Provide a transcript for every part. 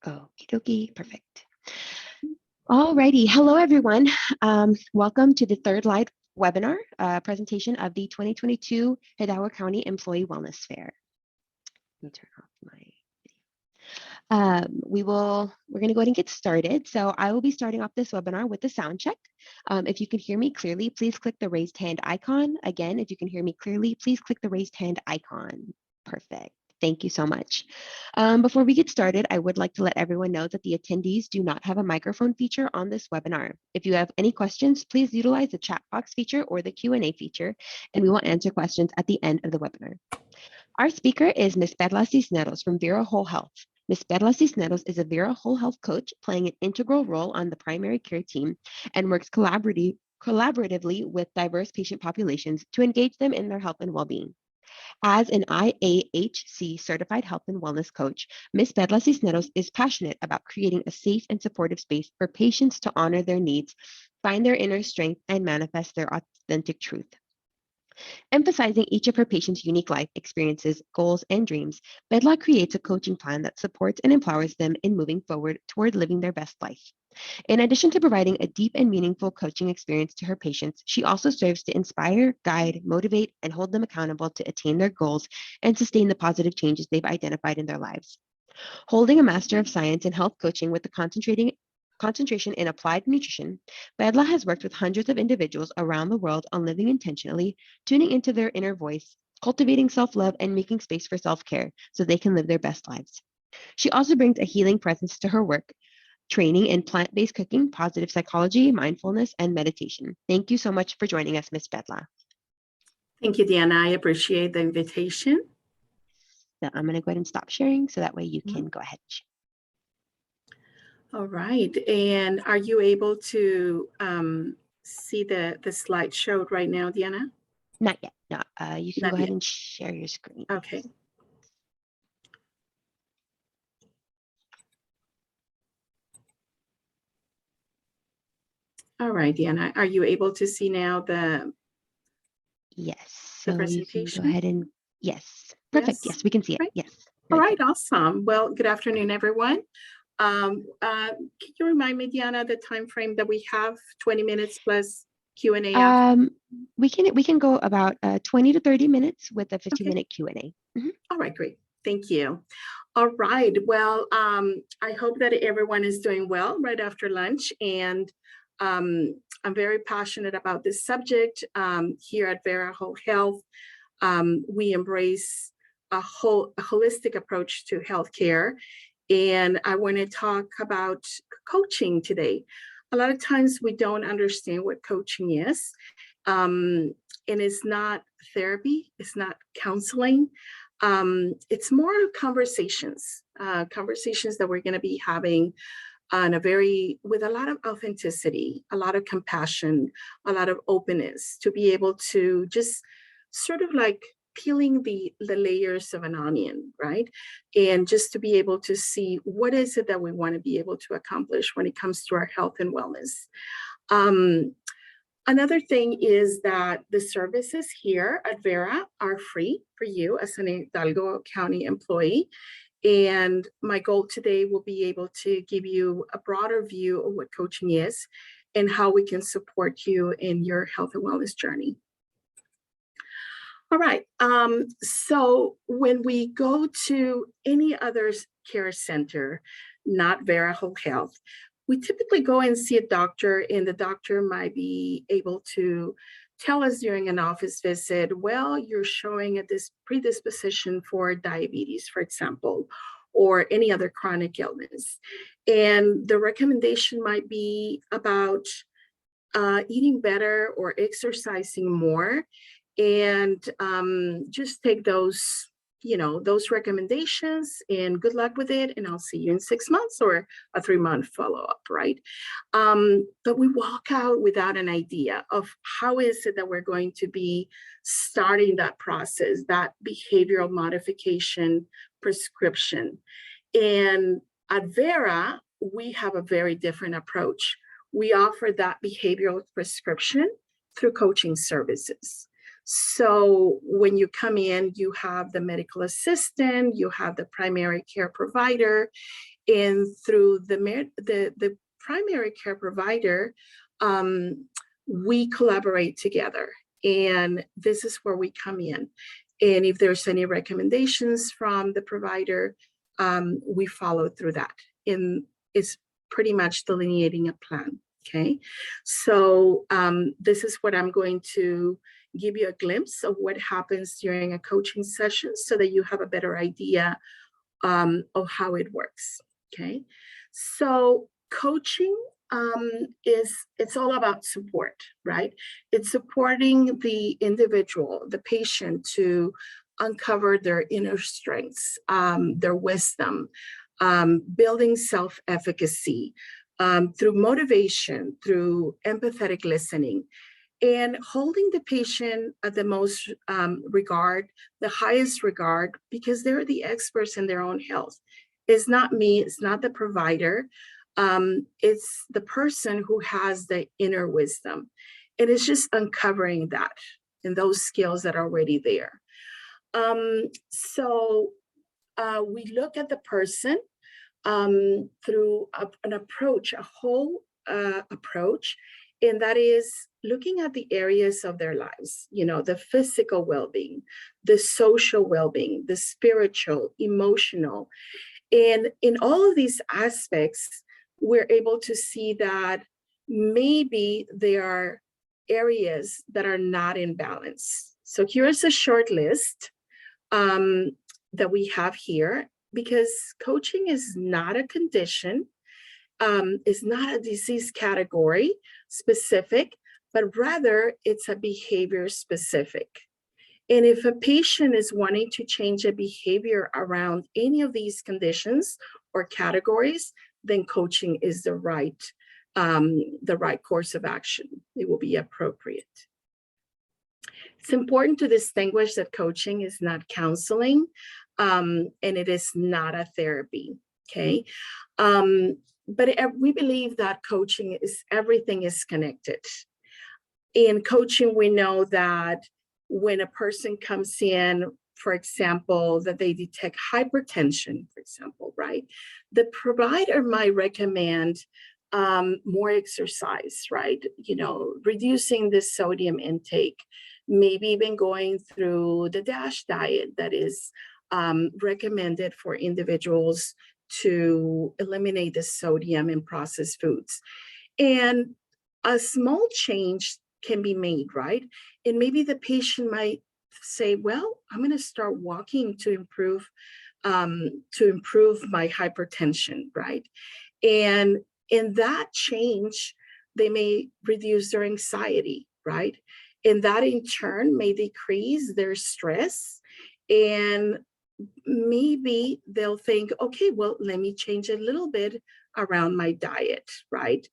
Okie dokie, perfect. Alrighty, hello everyone. Welcome to the third live webinar presentation of the 2022 Hidalgo County Employee Wellness Fair. Let me turn off my video. We're going to go ahead and get started. So I will be starting off this webinar with a sound check. If you can hear me clearly, please click the raised hand icon. Again, if you can hear me clearly, please click the raised hand icon. Perfect. Thank you so much. Before we get started, I would like to let everyone know that the attendees do not have a microphone feature on this webinar. If you have any questions, please utilize the chat box feature or the Q&A feature, and we will answer questions at the end of the webinar. Our speaker is Ms. Perla Cisneros from Vera Whole Health. Ms. Perla Cisneros is a Vera Whole Health coach playing an integral role on the primary care team and works collaboratively with diverse patient populations to engage them in their health and well-being. As an IAHC certified health and wellness coach, Ms. Perla Cisneros is passionate about creating a safe and supportive space for patients to honor their needs, find their inner strength, and manifest their authentic truth. Emphasizing each of her patients' unique life experiences, goals, and dreams, Perla creates a coaching plan that supports and empowers them in moving forward toward living their best life. In addition to providing a deep and meaningful coaching experience to her patients, she also serves to inspire, guide, motivate, and hold them accountable to attain their goals and sustain the positive changes they've identified in their lives. Holding a Master of Science in Health Coaching with a concentration in applied nutrition, Perla has worked with hundreds of individuals around the world on living intentionally, tuning into their inner voice, cultivating self-love, and making space for self-care so they can live their best lives. She also brings a healing presence to her work, training in plant-based cooking, positive psychology, mindfulness, and meditation. Thank you so much for joining us, Ms. Perla. Thank you, Diana. I appreciate the invitation. So I'm going to go ahead and stop sharing so that way you can go ahead and share. All right. And are you able to see the slide showed right now, Diana? Not yet. No, you can Not go ahead yet. and share your screen. Okay. All right, Diana, are you able to see now the Yes. the So you can presentation? go ahead and yes. Perfect. Yes, we can see it. Right. Yes. All Very right, good. awesome. Well, good afternoon, everyone. Can you remind me, Diana, the time frame that we have? 20 minutes plus Q&A after? We can go about 20 to 30 minutes with a 15-minute Q&A. All right, great. Thank you. All right. Well, I hope that everyone is doing well right after lunch. And I'm very passionate about this subject. Here at Vera Whole Health, we embrace a holistic approach to healthcare. And I want to talk about coaching today. A lot of times we don't understand what coaching is. And it's not therapy, it's not counseling. It's more conversations that we're going to be having on with a lot of authenticity, a lot of compassion, a lot of openness, to be able to just sort of like peeling the layers of an onion, right? And just to be able to see what is it that we want to be able to accomplish when it comes to our health and wellness. Another thing is that the services here at Vera are free for you as an Hidalgo County employee. And my goal today will be able to give you a broader view of what coaching is and how we can support you in your health and wellness journey. All right, so when we go to any other care center, not Vera Whole Health, we typically go and see a doctor, and the doctor might be able to tell us during an office visit, well, you're showing this predisposition for diabetes, for example, or any other chronic illness. And the recommendation might be about eating better or exercising more, and just take those recommendations, and good luck with it, and I'll see you in 6 months or a 3-month follow-up, right? But we walk out without an idea of how is it that we're going to be starting that process, that behavioral modification prescription. And at Vera, we have a very different approach. We offer that behavioral prescription through coaching services. So when you come in, you have the medical assistant, you have the primary care provider, And through the primary care provider, we collaborate together. And this is where we come in. And if there's any recommendations from the provider, we follow through that. And it's pretty much delineating a plan. Okay, so this is what I'm going to give you a glimpse of what happens during a coaching session so that you have a better idea of how it works. Okay, so coaching it's all about support, right? It's supporting the individual, the patient, to uncover their inner strengths, their wisdom, building self-efficacy, through motivation, through empathetic listening, and holding the patient at the most regard, the highest regard, because they're the experts in their own health. It's not me, it's not the provider, it's the person who has the inner wisdom. And it's just uncovering that and those skills that are already there. So we look at the person through an approach, a whole approach, and that is looking at the areas of their lives, you know, the physical well-being, the social well-being, the spiritual, emotional. And in all of these aspects, we're able to see that maybe there are areas that are not in balance. So here's a short list that we have here, because coaching is not a condition, is not a disease category specific, but rather it's a behavior specific. And if a patient is wanting to change a behavior around any of these conditions or categories, then coaching is the right course of action. It will be appropriate. It's important to distinguish that coaching is not counseling, and it is not a therapy, okay? But we believe that coaching is, everything is connected. In coaching, we know that when a person comes in, for example, that they detect hypertension, for example, right? The provider might recommend more exercise, right? You know, reducing the sodium intake, maybe even going through the DASH diet that is recommended for individuals to eliminate the sodium in processed foods. And a small change can be made, right? And maybe the patient might say, well, I'm going to start walking to improve my hypertension, right? And in that change, they may reduce their anxiety, right? And that in turn may decrease their stress. And maybe they'll think, okay, well, let me change a little bit around my diet, right?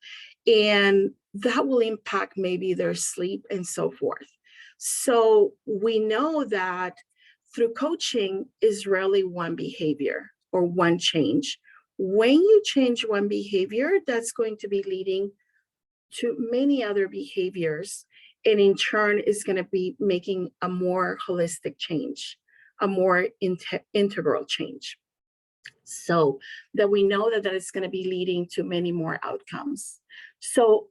And that will impact maybe their sleep and so forth. So we know that through coaching is rarely one behavior or one change. When you change one behavior, that's going to be leading to many other behaviors, and in turn is going to be making a more holistic change, a more integral change. So that we know that it's going to be leading to many more outcomes. So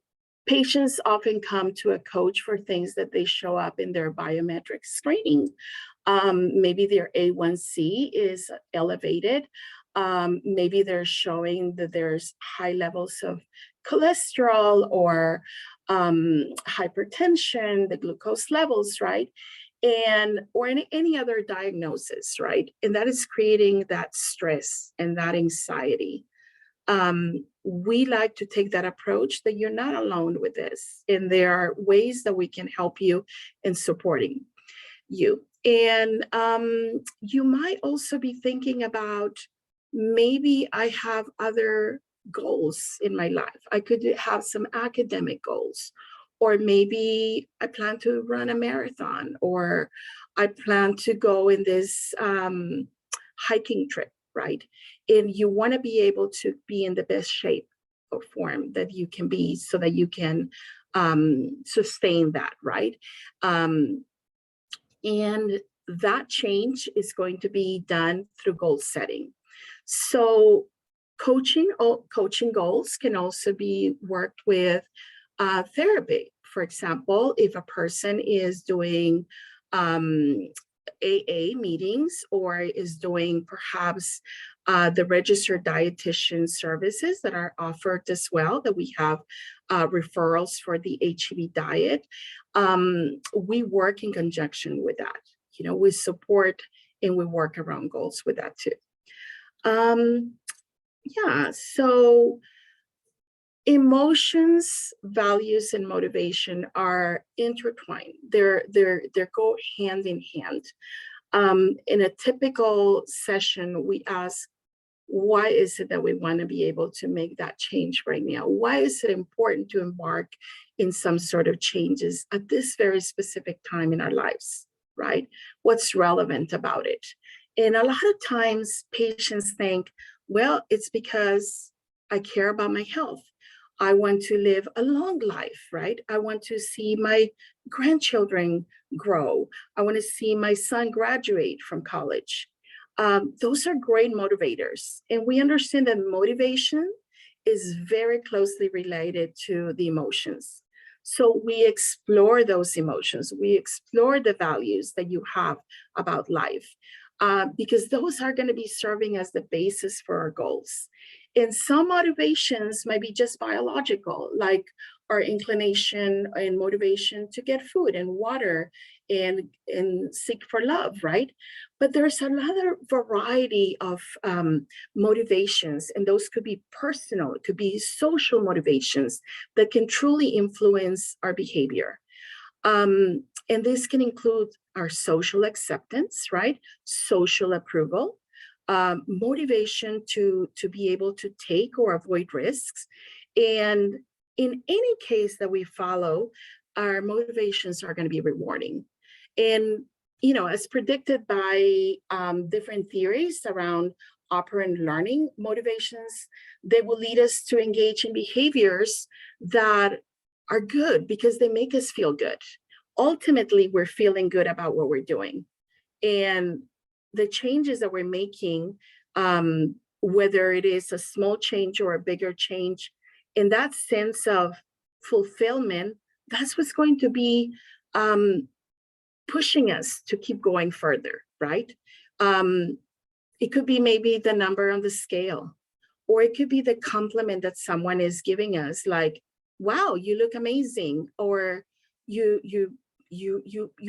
patients often come to a coach for things that they show up in their biometric screening. Maybe their A1C is elevated. Maybe they're showing that there's high levels of cholesterol or hypertension, the glucose levels, right? And or any other diagnosis, right? And that is creating that stress and that anxiety. We like to take that approach that you're not alone with this, and there are ways that we can help you in supporting you. And you might also be thinking about, maybe I have other goals in my life. I could have some academic goals, or maybe I plan to run a marathon, or I plan to go in this hiking trip, right? And you want to be able to be in the best shape or form that you can be so that you can sustain that, right? And that change is going to be done through goal setting. So Coaching goals can also be worked with therapy. For example, if a person is doing AA meetings or is doing perhaps the registered dietitian services that are offered as well, that we have referrals for the HEB diet, we work in conjunction with that. You know, we support and we work around goals with that too. Yeah, so emotions, values, and motivation are intertwined. They go hand in hand. In a typical session, we ask, why is it that we want to be able to make that change right now? Why is it important to embark in some sort of changes at this very specific time in our lives, right? What's relevant about it? And a lot of times patients think, well, it's because I care about my health. I want to live a long life, right? I want to see my grandchildren grow. I want to see my son graduate from college. Those are great motivators. And we understand that motivation is very closely related to the emotions. So we explore those emotions. We explore the values that you have about life, because those are going to be serving as the basis for our goals. And some motivations might be just biological, like our inclination and motivation to get food and water and seek for love, right? But there's another variety of motivations, and those could be personal, it could be social motivations that can truly influence our behavior. And this can include our social acceptance, right? Social approval, motivation to be able to take or avoid risks. And in any case that we follow, our motivations are going to be rewarding. And, you know, as predicted by different theories around operant learning motivations, they will lead us to engage in behaviors that are good because they make us feel good. Ultimately, we're feeling good about what we're doing. And the changes that we're making, whether it is a small change or a bigger change, in that sense of fulfillment, that's what's going to be pushing us to keep going further, right? It could be maybe the number on the scale, or it could be the compliment that someone is giving us, like, wow, you look amazing, or you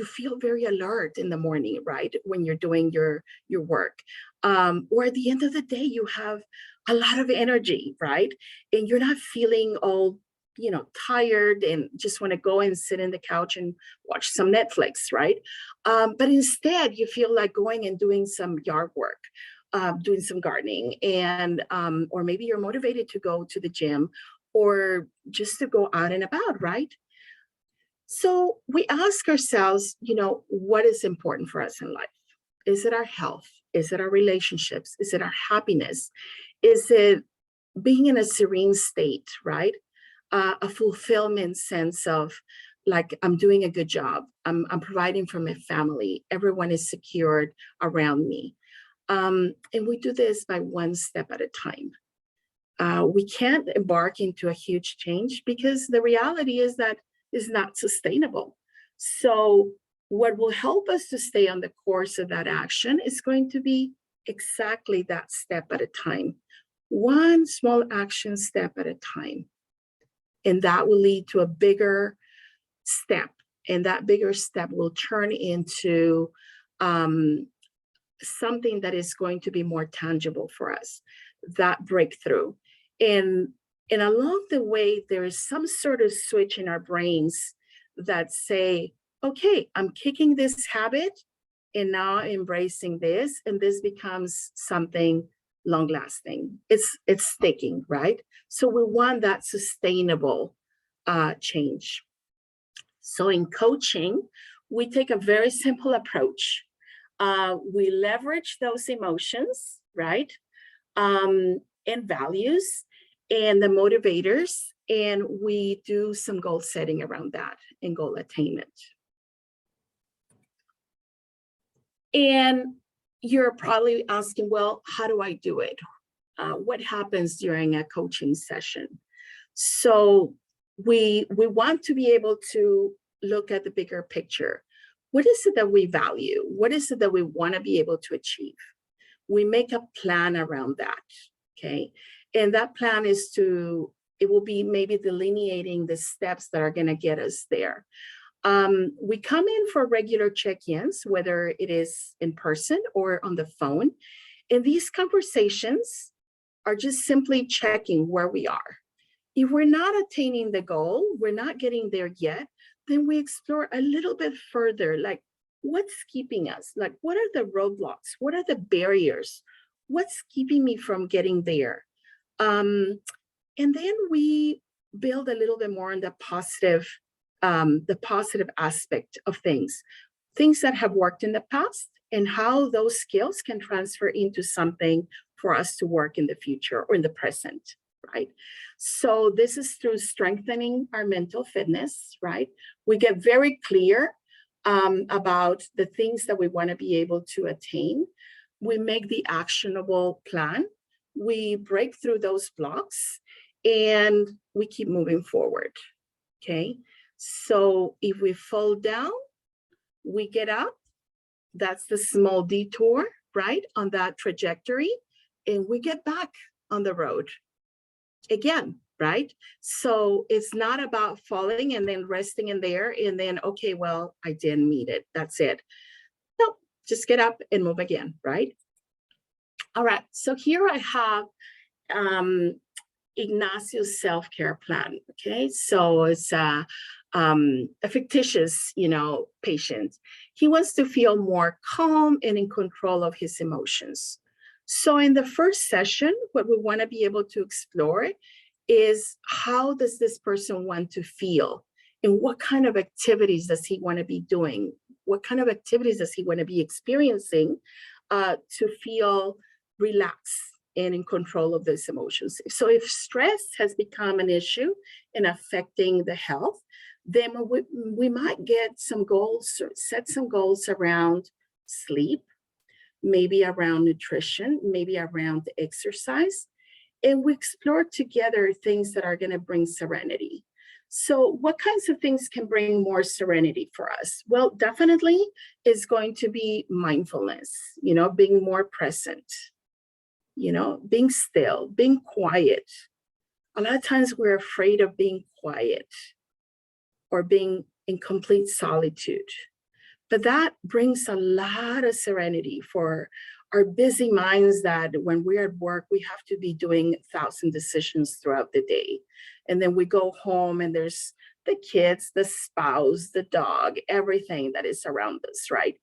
feel very alert in the morning, right? When you're doing your work. Or at the end of the day, you have a lot of energy, right? And you're not feeling all, you know, tired and just want to go and sit in the couch and watch some Netflix, right? But instead, you feel like going and doing some yard work, doing some gardening, and or maybe you're motivated to go to the gym or just to go out and about, right? So we ask ourselves, you know, what is important for us in life? Is it our health? Is it our relationships? Is it our happiness? Is it being in a serene state, right? A fulfillment sense of, like, I'm doing a good job. I'm providing for my family. Everyone is secured around me. And we do this by one step at a time. We can't embark into a huge change because the reality is that is not sustainable. So what will help us to stay on the course of that action is going to be exactly that step at a time, one small action step at a time. And that will lead to a bigger step. And that bigger step will turn into something that is going to be more tangible for us, that breakthrough. And along the way, there is some sort of switch in our brains that say, okay, I'm kicking this habit and now embracing this, and this becomes something long lasting. It's sticking, right? So we want that sustainable change. So in coaching, we take a very simple approach. We leverage those emotions, right? And values and the motivators, and we do some goal setting around that and goal attainment. And you're probably asking, well, how do I do it? what happens during a coaching session. So we want to be able to look at the bigger picture. What is it that we value? What is it that we want to be able to achieve? We make a plan around that, okay? And that plan is it will be maybe delineating the steps that are going to get us there. We come in for regular check-ins, whether it is in person or on the phone. And these conversations are just simply checking where we are. If we're not attaining the goal, we're not getting there yet, then we explore a little bit further, like what's keeping us? Like, what are the roadblocks? What are the barriers? What's keeping me from getting there? And then we build a little bit more on the positive aspect of things that have worked in the past and how those skills can transfer into something for us to work in the future or in the present, right? So this is through strengthening our mental fitness, right? We get very clear about the things that we want to be able to attain. We make the actionable plan. We break through those blocks and we keep moving forward, okay? So if we fall down, we get up. That's the small detour, right, on that trajectory, and we get back on the road again, right? So it's not about falling and then resting in there and then, okay, well, I didn't meet it. That's it. No, just get up and move again, right? All right, so here I have Ignacio's self-care plan, okay? So it's a fictitious, patient. He wants to feel more calm and in control of his emotions. So in the first session, what we want to be able to explore is how does this person want to feel? And what kind of activities does he want to be doing? What kind of activities does he want to be experiencing to feel relaxed and in control of these emotions? So if stress has become an issue in affecting the health, then we might get some goals, or set some goals around sleep, maybe around nutrition, maybe around exercise, and we explore together things that are going to bring serenity. So what kinds of things can bring more serenity for us? Well, definitely is going to be mindfulness, being more present, being still, being quiet. A lot of times we're afraid of being quiet or being in complete solitude. But that brings a lot of serenity for our busy minds that when we're at work, we have to be doing 1,000 decisions throughout the day. And then we go home and there's the kids, the spouse, the dog, everything that is around us, right?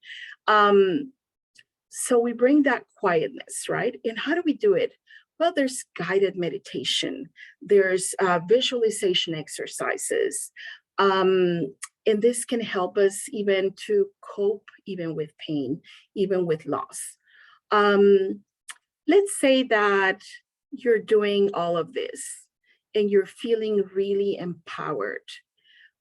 So we bring that quietness, right? And how do we do it? Well, there's guided meditation. There's visualization exercises. And this can help us even to cope even with pain, even with loss. Let's say that you're doing all of this and you're feeling really empowered.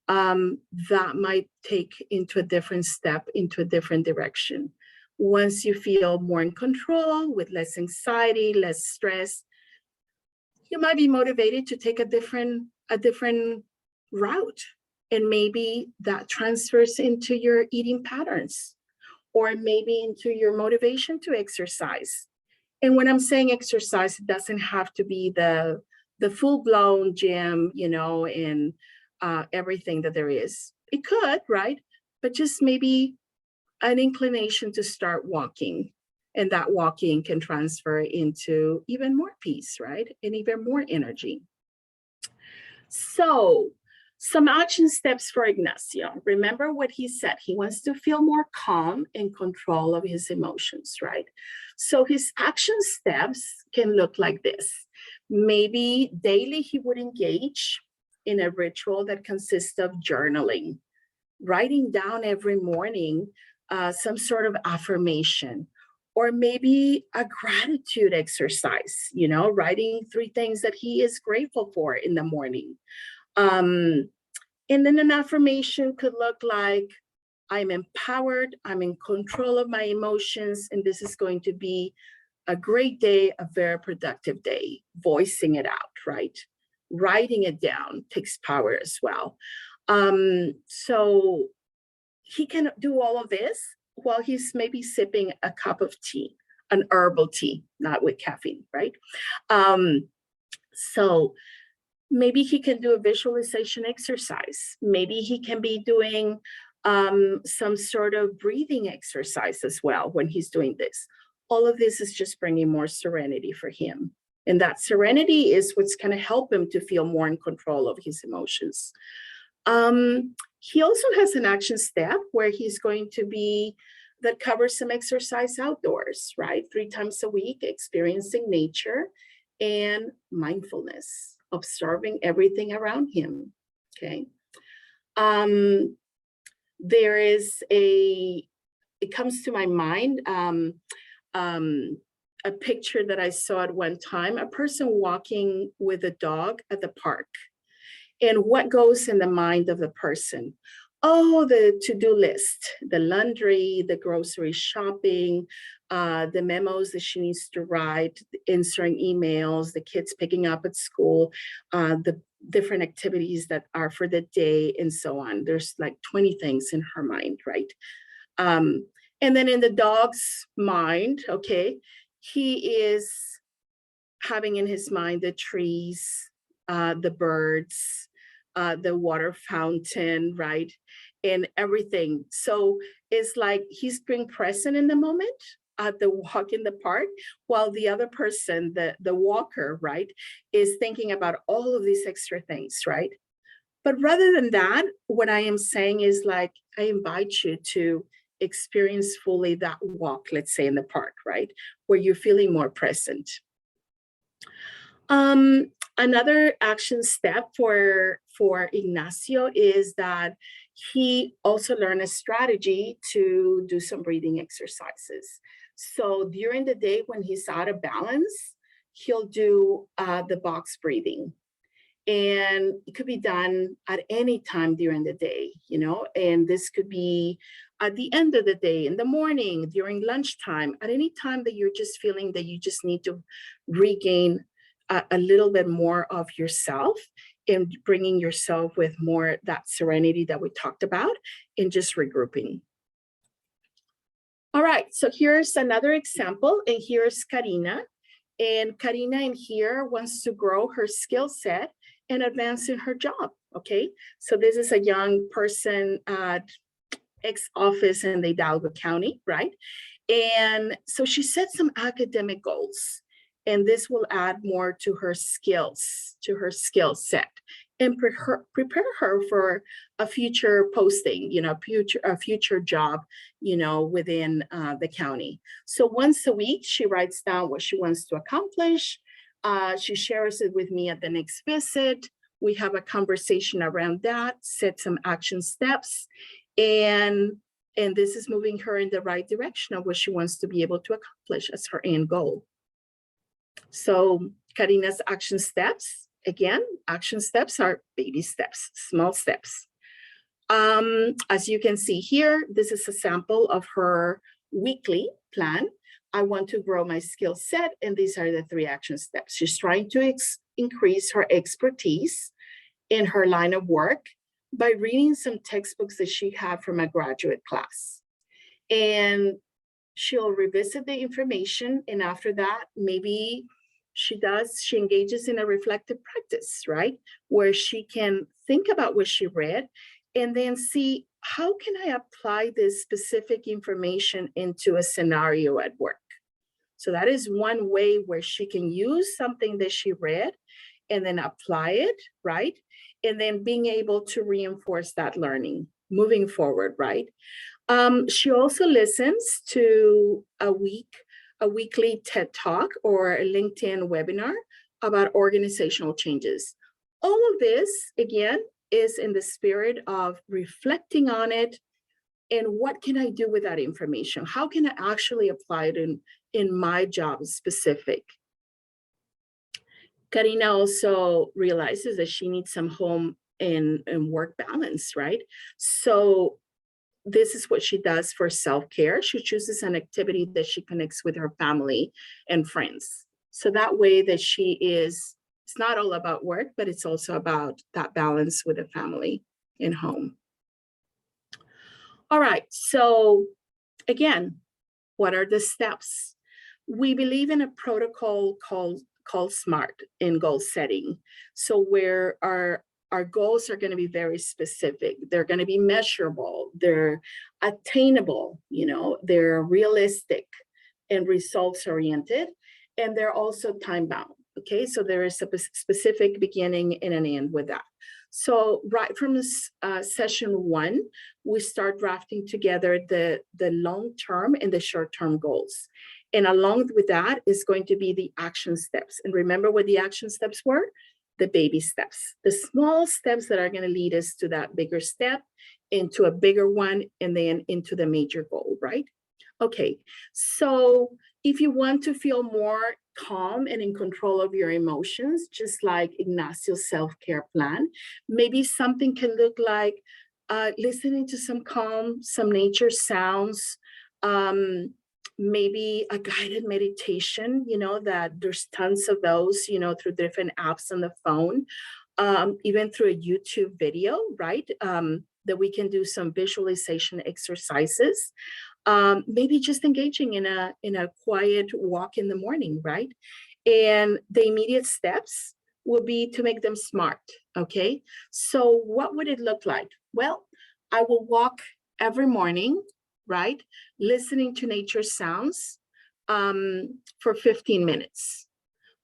That might take into a different step, into a different direction. Once you feel more in control, with less anxiety, less stress, you might be motivated to take a different route. And maybe that transfers into your eating patterns, or maybe into your motivation to exercise. And when I'm saying exercise, it doesn't have to be the full-blown gym, and everything that there is. It could, right? But just maybe an inclination to start walking. And that walking can transfer into even more peace, right? And even more energy. So, some action steps for Ignacio. Remember what he said. He wants to feel more calm and control of his emotions, right? So his action steps can look like this. Maybe daily he would engage in a ritual that consists of journaling, writing down every morning some sort of affirmation, or maybe a gratitude exercise, writing 3 things that he is grateful for in the morning. And then an affirmation could look like, I'm empowered, I'm in control of my emotions, and this is going to be a great day, a very productive day, voicing it out, right? Writing it down takes power as well. So he can do all of this while he's maybe sipping a cup of tea, an herbal tea, not with caffeine, right? So maybe he can do a visualization exercise. Maybe he can be doing some sort of breathing exercise as well when he's doing this. All of this is just bringing more serenity for him. And that serenity is what's going to help him to feel more in control of his emotions. He also has an action step where he's going to be, that covers some exercise outdoors, right? 3 times a week, experiencing nature and mindfulness, observing everything around him, okay? There is it comes to my mind, a picture that I saw at one time, a person walking with a dog at the park. And what goes in the mind of the person? Oh, the to-do list, the laundry, the grocery shopping, the memos that she needs to write, answering emails, the kids picking up at school, the different activities that are for the day, and so on. There's like 20 things in her mind, right? And then in the dog's mind, okay, he is having in his mind the trees, the birds, the water fountain, right? And everything. So it's like he's being present in the moment at the walk in the park, while the other person, the walker, right, is thinking about all of these extra things, right? But rather than that, what I am saying is like, I invite you to experience fully that walk, let's say in the park, right? Where you're feeling more present. Another action step for Ignacio is that he also learned a strategy to do some breathing exercises. So during the day when he's out of balance, he'll do the box breathing. And it could be done at any time during the day, you know, and this could be at the end of the day, in the morning, during lunchtime, at any time that you're just feeling that you just need to regain a little bit more of yourself and bringing yourself with more that serenity that we talked about and just regrouping. All right, so here's another example, and here's Karina. And Karina in here wants to grow her skill set and advance in her job, okay? So this is a young person at ex-office in the Hidalgo County, right? And so she set some academic goals, and this will add more to her skills, to her skill set, and prepare her for a future posting, you know, a future job, you know, within the county. So once a week, she writes down what she wants to accomplish. She shares it with me at the next visit. We have a conversation around that, set some action steps, and this is moving her in the right direction of what she wants to be able to accomplish as her end goal. So Karina's action steps, again, action steps are baby steps, small steps. As you can see here, this is a sample of her weekly plan. I want to grow my skill set, and these are the 3 action steps. She's trying to increase her expertise in her line of work by reading some textbooks that she had from a graduate class. And she'll revisit the information, and after that, maybe she engages in a reflective practice, right? Where she can think about what she read and then see, how can I apply this specific information into a scenario at work? So that is one way where she can use something that she read and then apply it, right? And then being able to reinforce that learning moving forward, right? She also listens to a weekly TED Talk or a LinkedIn webinar about organizational changes. All of this, again, is in the spirit of reflecting on it and what can I do with that information? How can I actually apply it in my job specific? Karina also realizes that she needs some home and work balance, right? So this is what she does for self-care. She chooses an activity that she connects with her family and friends. So that way that it's not all about work, but it's also about that balance with the family and home. All right, so again, what are the steps? We believe in a protocol called SMART in goal setting. So where our goals are going to be very specific. They're going to be measurable. They're attainable, they're realistic and results oriented, and they're also time bound. Okay, so there is a specific beginning and an end with that. So right from session 1, we start drafting together the long-term and the short-term goals. And along with that is going to be the action steps. And remember what the action steps were? The baby steps, the small steps that are going to lead us to that bigger step, into a bigger one, and then into the major goal, right? Okay, so if you want to feel more calm and in control of your emotions, just like Ignacio's self-care plan, maybe something can look like listening to some nature sounds, maybe a guided meditation, that there's tons of those, through different apps on the phone, even through a YouTube video, right? That we can do some visualization exercises. Maybe just engaging in a quiet walk in the morning, right? And the immediate steps will be to make them SMART, okay? So what would it look like? Well, I will walk every morning, right? Listening to nature sounds for 15 minutes.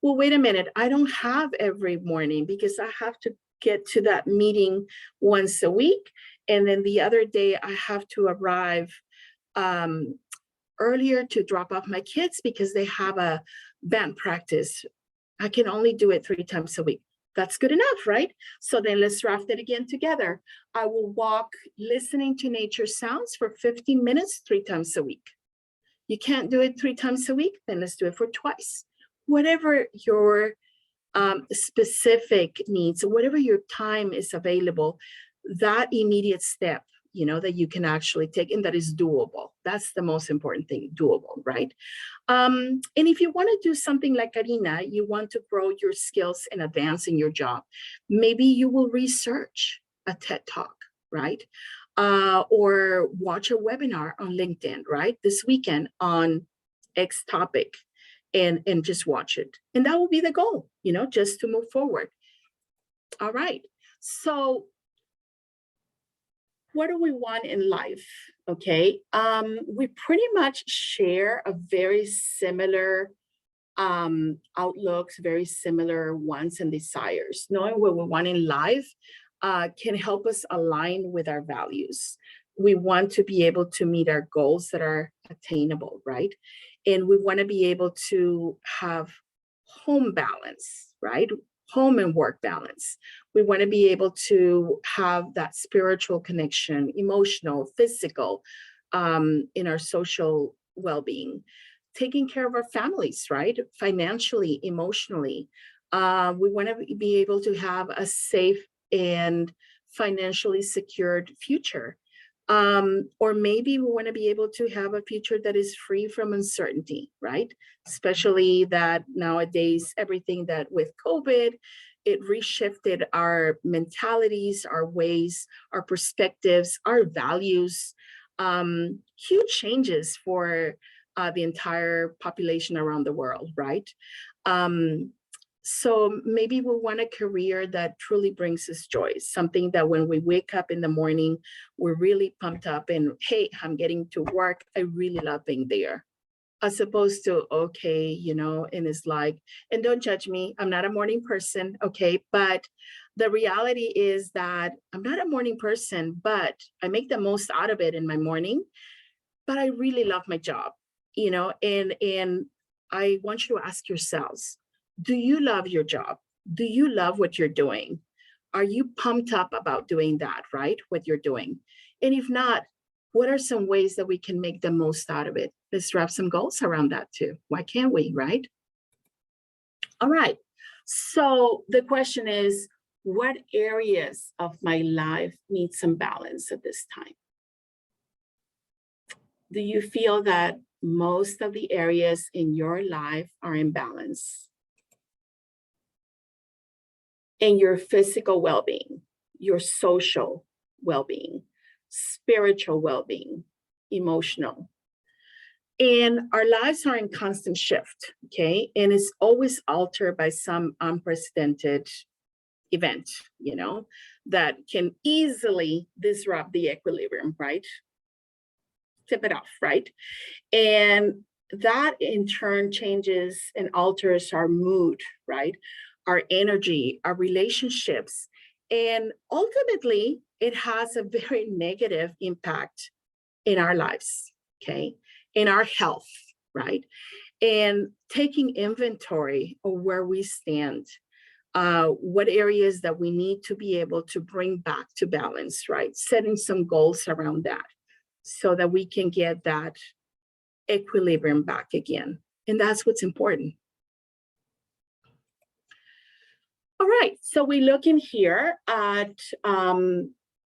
Well, wait a minute. I don't have every morning because I have to get to that meeting once a week. And then the other day I have to arrive earlier to drop off my kids because they have a band practice. I can only do it 3 times a week. That's good enough, right? So then let's draft it again together. I will walk listening to nature sounds for 15 minutes, 3 times a week. You can't do it 3 times a week, then let's do it for twice. Whatever your specific needs, whatever your time is available, that immediate step, that you can actually take and that is doable. That's the most important thing, doable, right? And if you want to do something like Karina, you want to grow your skills and advance in your job, maybe you will research a TED Talk, right? Or watch a webinar on LinkedIn, right? This weekend on X topic, and just watch it. And that will be the goal, just to move forward. All right. So what do we want in life? Okay. We pretty much share a very similar outlooks, very similar wants and desires. Knowing what we want in life can help us align with our values. We want to be able to meet our goals that are attainable, right? And we want to be able to have home balance, right? Home and work balance. We want to be able to have that spiritual connection, emotional, physical, in our social well-being, taking care of our families, right? Financially, emotionally. We want to be able to have a safe and financially secured future. Or maybe we want to be able to have a future that is free from uncertainty, right? Especially that nowadays, everything that with COVID, it reshifted our mentalities, our ways, our perspectives, our values, huge changes for the entire population around the world, right? So maybe we want a career that truly brings us joy, something that when we wake up in the morning, we're really pumped up and, hey, I'm getting to work. I really love being there. As opposed to, okay, and it's like, and don't judge me, I'm not a morning person, okay? But the reality is that I'm not a morning person, but I make the most out of it in my morning. But I really love my job, and I want you to ask yourselves, do you love your job? Do you love what you're doing? Are you pumped up about doing that, right? What you're doing? And if not, what are some ways that we can make the most out of it? Let's draft some goals around that too. Why can't we, right? All right. So the question is, what areas of my life need some balance at this time? Do you feel that most of the areas in your life are in balance? In your physical well-being, your social well-being, spiritual well-being, emotional. And our lives are in constant shift, okay? And it's always altered by some unprecedented event, that can easily disrupt the equilibrium, right? Tip it off, right? And that in turn changes and alters our mood, right? Our energy, our relationships. And ultimately, it has a very negative impact in our lives, okay? In our health, right? And taking inventory of where we stand, what areas that we need to be able to bring back to balance, right? Setting some goals around that so that we can get that equilibrium back again. And that's what's important. All right, so we look in here at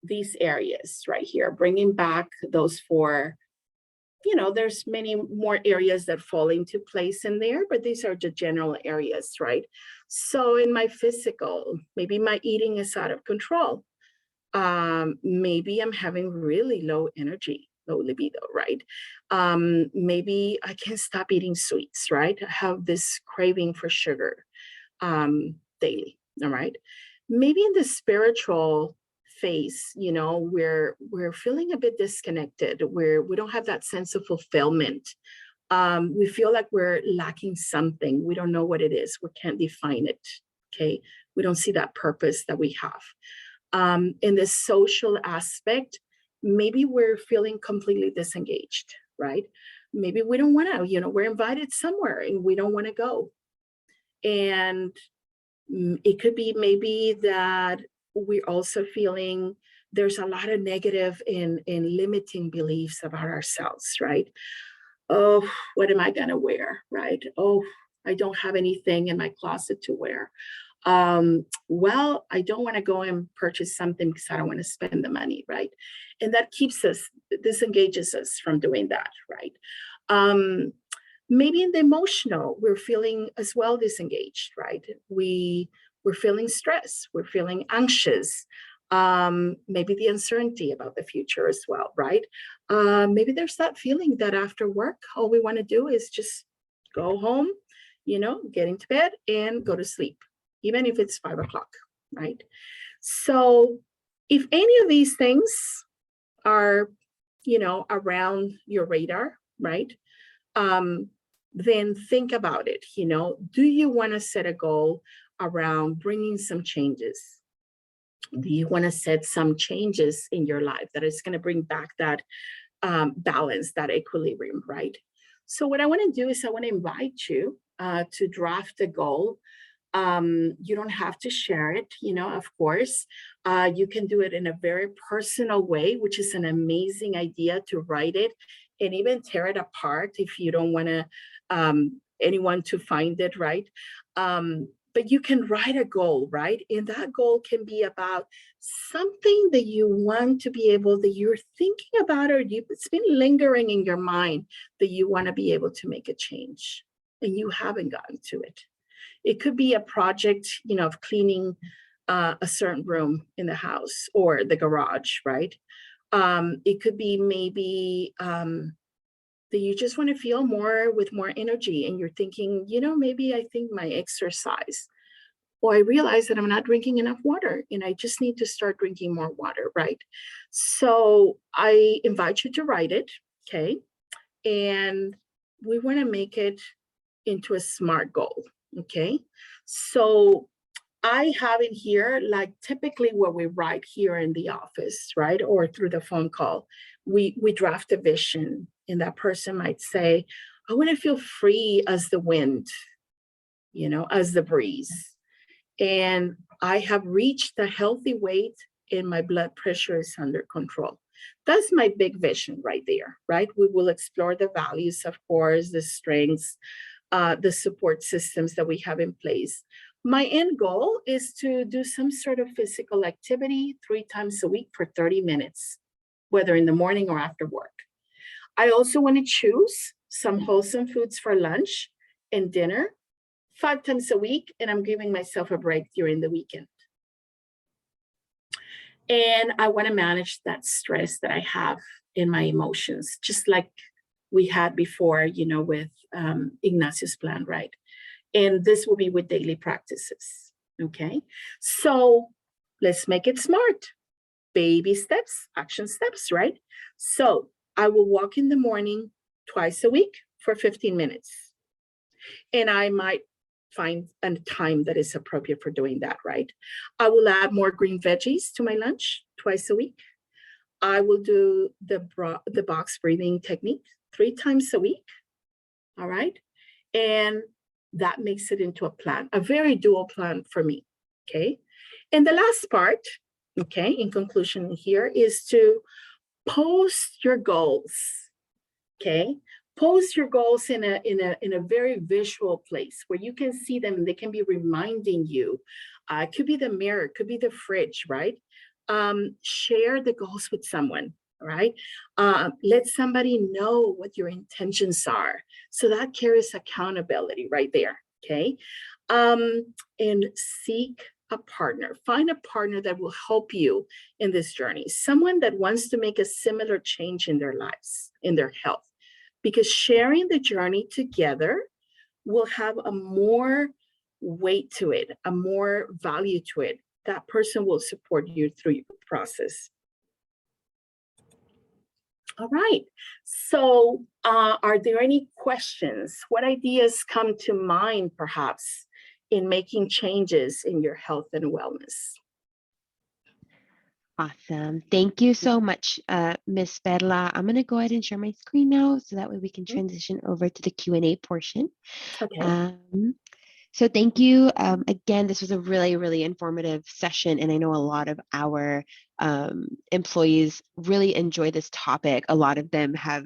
these areas right here, bringing back those four. There's many more areas that fall into place in there, but these are the general areas, right? So in my physical, maybe my eating is out of control. Maybe I'm having really low energy, low libido, right? Maybe I can't stop eating sweets, right? I have this craving for sugar daily, all right? Maybe in the spiritual phase, we're feeling a bit disconnected, where we don't have that sense of fulfillment. We feel like we're lacking something. We don't know what it is. We can't define it, okay? We don't see that purpose that we have. In the social aspect, maybe we're feeling completely disengaged, right? Maybe we don't want to, we're invited somewhere and we don't want to go. And it could be maybe that we're also feeling there's a lot of negative in limiting beliefs about ourselves, right? Oh, what am I going to wear, right? Oh, I don't have anything in my closet to wear. Well, I don't want to go and purchase something because I don't want to spend the money, right? And that disengages us from doing that, right? Maybe in the emotional, we're feeling as well disengaged, right? We're feeling stress, we're feeling anxious, maybe the uncertainty about the future as well, right? Maybe there's that feeling that after work, all we want to do is just go home, get into bed and go to sleep, even if it's 5 o'clock, right? So if any of these things are, around your radar, right? Then think about it, do you want to set a goal around bringing some changes? Do you want to set some changes in your life that is going to bring back that balance, that equilibrium, right? So what I want to do is I want to invite you to draft a goal. You don't have to share it, of course. You can do it in a very personal way, which is an amazing idea, to write it and even tear it apart if you don't want to anyone to find it, right? But you can write a goal, right? And that goal can be about something that you want to be able, that you're thinking about, or it's been lingering in your mind, that you want to be able to make a change and you haven't gotten to it. It could be a project, of cleaning a certain room in the house or the garage, right? It could be maybe that you just want to feel with more energy, and you're thinking, maybe I think my exercise, or I realize that I'm not drinking enough water and I just need to start drinking more water, right? So I invite you to write it, okay? And we want to make it into a SMART goal, okay? So I have in here, like typically what we write here in the office, right? Or through the phone call, we draft a vision, and that person might say, I want to feel free as the wind, as the breeze. And I have reached a healthy weight and my blood pressure is under control. That's my big vision right there, right? We will explore the values, of course, the strengths, the support systems that we have in place. My end goal is to do some sort of physical activity 3 times a week for 30 minutes, whether in the morning or after work. I also want to choose some wholesome foods for lunch and dinner 5 times a week, and I'm giving myself a break during the weekend. And I want to manage that stress that I have in my emotions, just like we had before, with Ignacio's plan, right? And this will be with daily practices. Okay. So let's make it smart. Baby steps, action steps, right? So I will walk in the morning twice a week for 15 minutes. And I might find a time that is appropriate for doing that, right? I will add more green veggies to my lunch twice a week. I will do the box breathing technique 3 times a week. All right. And that makes it into a plan, a very dual plan for me. Okay. And the last part, okay, in conclusion here, is to post your goals. Okay. Post your goals in a very visual place where you can see them and they can be reminding you. It could be the mirror, it could be the fridge, right? Share the goals with someone, right? Let somebody know what your intentions are. So that carries accountability right there, okay? And seek a partner. Find a partner that will help you in this journey. Someone that wants to make a similar change in their lives, in their health. Because sharing the journey together will have a more weight to it, a more value to it. That person will support you through your process. All right. So are there any questions? What ideas come to mind, perhaps, in making changes in your health and wellness? Awesome. Thank you so much, Miss Perla. I'm going to go ahead and share my screen now so that way we can transition over to the Q&A portion. Okay. So thank you. Again, this was a really, really informative session, and I know a lot of our employees really enjoy this topic. A lot of them have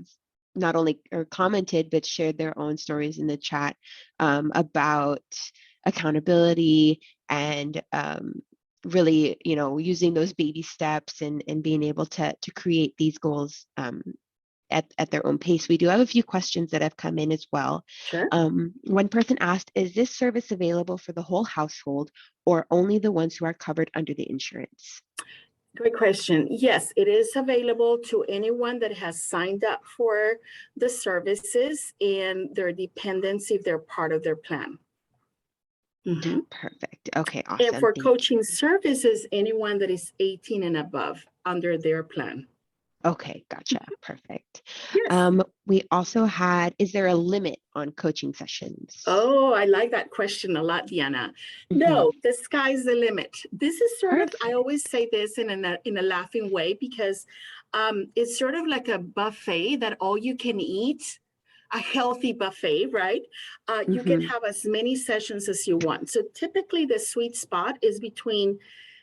not only commented, but shared their own stories in the chat about accountability and really, using those baby steps and being able to create these goals at their own pace. We do have a few questions that have come in as well. Sure. One person asked, is this service available for the whole household or only the ones who are covered under the insurance? Great question. Yes, it is available to anyone that has signed up for the services and their dependents if they're part of their plan. Mm-hmm. Perfect. Okay, awesome. And for coaching services, anyone that is 18 and above under their plan. Okay, gotcha. Perfect. Yes. We also had, is there a limit on coaching sessions? Oh, I like that question a lot, Diana. No, the sky's the limit. This is sort of, I always say this in a laughing way because it's sort of like a buffet that all you can eat, a healthy buffet, right? You can have as many sessions as you want. So typically the sweet spot is between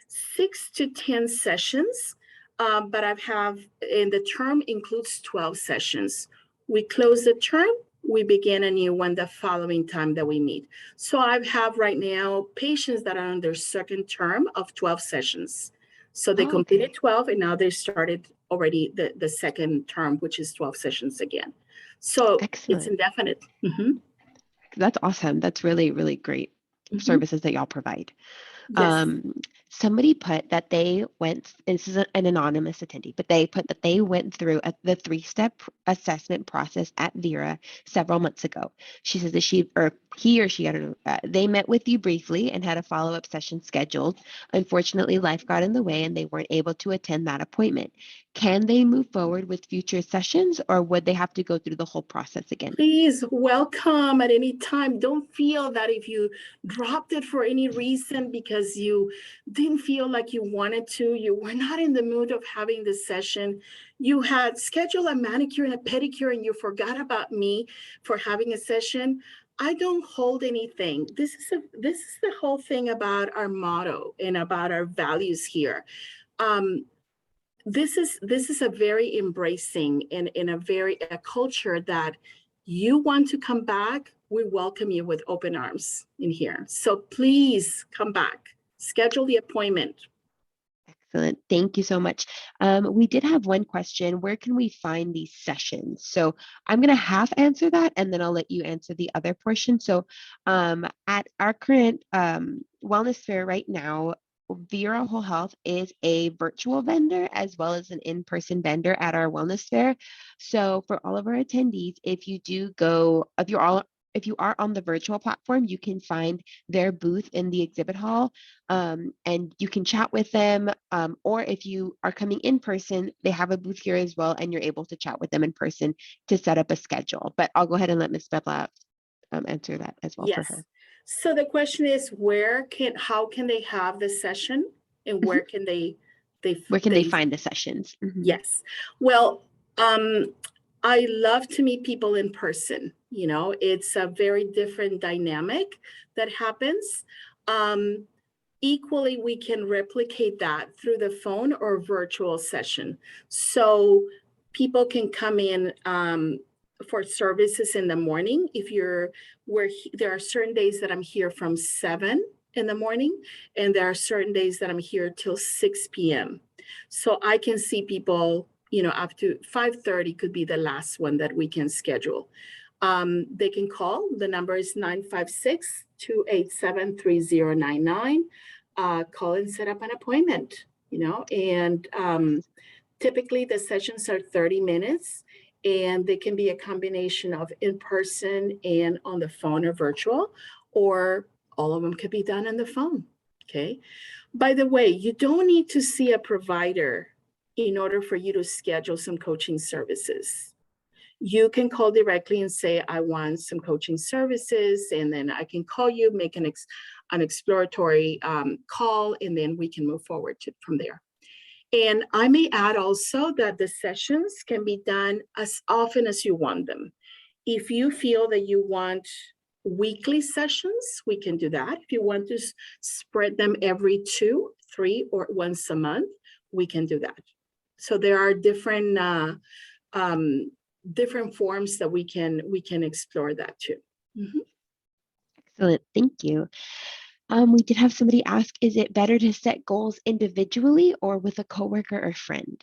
6 to 10 sessions. But and the term includes 12 sessions. We close the term, we begin a new one the following time that we meet. So I have right now patients that are on their second term of 12 sessions. So they completed 12 and now they started already the second term, which is 12 sessions again. So it's indefinite. That's awesome. That's really, really great services that y'all provide. Yes. Somebody put that they went, this is an anonymous attendee, but they put that they went through the 3-step assessment process at Vera several months ago. She says that he or she, I don't know, they met with you briefly and had a follow-up session scheduled. Unfortunately, life got in the way and they weren't able to attend that appointment. Can they move forward with future sessions or would they have to go through the whole process again? Please welcome at any time. Don't feel that if you dropped it for any reason because you didn't feel like you wanted to, you were not in the mood of having the session, you had scheduled a manicure and a pedicure and you forgot about me for having a session. I don't hold anything. This is the whole thing about our motto and about our values here. This is a very embracing and in a culture that you want to come back, we welcome you with open arms in here. So please come back, schedule the appointment. Excellent. Thank you so much. We did have one question. Where can we find these sessions? So I'm going to half answer that, and then I'll let you answer the other portion. So at our current wellness fair right now, Vera Whole Health is a virtual vendor as well as an in-person vendor at our wellness fair. So for all of our attendees, if you do go, if you are on the virtual platform, you can find their booth in the exhibit hall, and you can chat with them. Or if you are coming in person, they have a booth here as well, and you're able to chat with them in person to set up a schedule. But I'll go ahead and let Ms. Bella answer that as well for Yes. her. So the question is, how can they have the session, and where can Where can they find the sessions? Yes. Well, I love to meet people in person. You know, it's a very different dynamic that happens. Equally, we can replicate that through the phone or virtual session. So people can come in for services in the morning. There are certain days that I'm here from 7 in the morning, and there are certain days that I'm here till 6 p.m. So I can see people, up to 5:30 could be the last one that we can schedule. They can call. The number is 956-287-3099. Call and set up an appointment, and typically the sessions are 30 minutes, and they can be a combination of in person and on the phone or virtual, or all of them could be done on the phone. Okay. By the way, you don't need to see a provider in order for you to schedule some coaching services. You can call directly and say, I want some coaching services, and then I can call you, make an exploratory call, and then we can move forward from there. And I may add also that the sessions can be done as often as you want them. If you feel that you want weekly sessions, we can do that. If you want to spread them every 2, 3, or once a month, we can do that. So there are different forms that we can explore that too. Mm-hmm. Excellent. Thank you. We did have somebody ask, is it better to set goals individually or with a coworker or friend?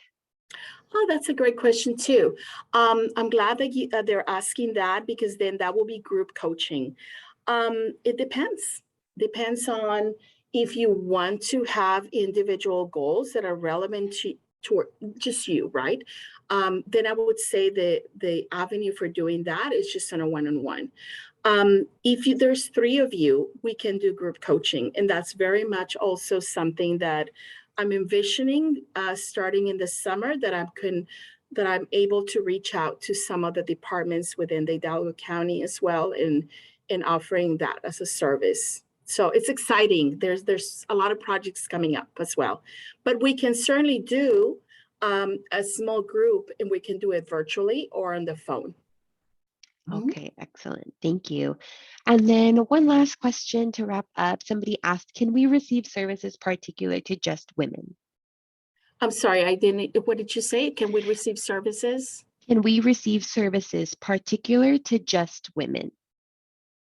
Oh, that's a great question too. I'm glad that they're asking that, because then that will be group coaching. It depends on if you want to have individual goals that are relevant to just you, right? Then I would say the avenue for doing that is just on a one-on-one. If there's 3 of you, we can do group coaching, and that's very much also something that I'm envisioning starting in the summer, that I'm able to reach out to some of the departments within the Hidalgo County as well, in offering that as a service. So it's exciting. There's a lot of projects coming up as well, but we can certainly do a small group, and we can do it virtually or on the phone. Okay, excellent. Thank you. And then one last question to wrap up. Somebody asked, can we receive services particular to just women? I'm sorry, what did you say? Can we receive services? Can we receive services particular to just women?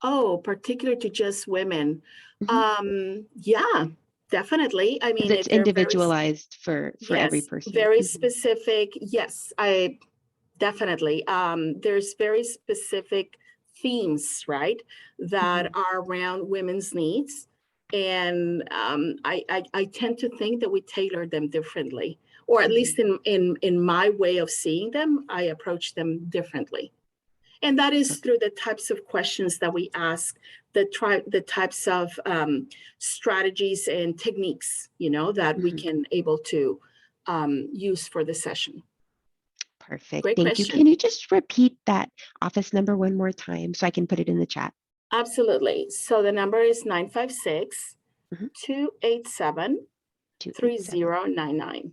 Oh, particular to just women. Yeah, definitely. I mean, it's individualized for every person. Very specific. Yes, I definitely. There's very specific themes, right, that are around women's needs. And I tend to think that we tailor them differently, or at least in my way of seeing them, I approach them differently. And that is through the types of questions that we ask, the types of strategies and techniques, that we can able to use for the session. Perfect. Great Thank question. you. Can you just repeat that office number one more time so I can put it in the chat? Absolutely. So the number is 956-287-3099.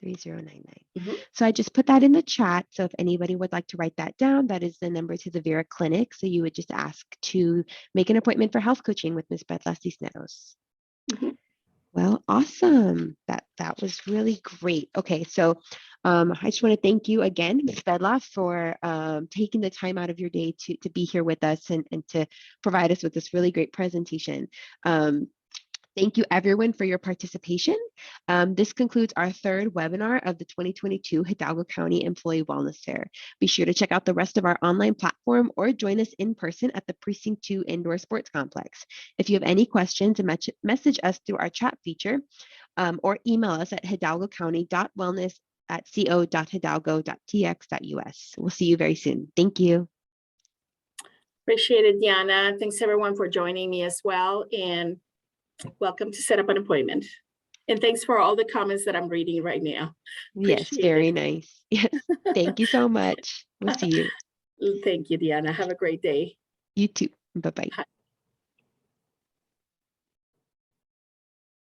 3099. So I just put that in the chat. So if anybody would like to write that down, that is the number to the Vera Clinic. So you would just ask to make an appointment for health coaching with Ms. Perla Cisneros. Well, awesome. That was really great. Okay, so I just want to thank you again, Ms. Bedla, for taking the time out of your day to be here with us and to provide us with this really great presentation. Thank you everyone for your participation. This concludes our third webinar of the 2022 Hidalgo County Employee Wellness Fair. Be sure to check out the rest of our online platform or join us in person at the Precinct 2 Indoor Sports Complex. If you have any questions, message us through our chat feature or email us at hidalgocounty.wellness@co.hidalgo.tx.us. We'll see you very soon. Thank you. Appreciate it, Diana. Thanks everyone for joining me as well. And welcome to Set Up an Appointment. And thanks for all the comments that I'm reading right now. Yes, Appreciate very it. nice. Yes, thank you so much. We'll see you. Thank you, Diana. Have a great day. You too. Bye-bye.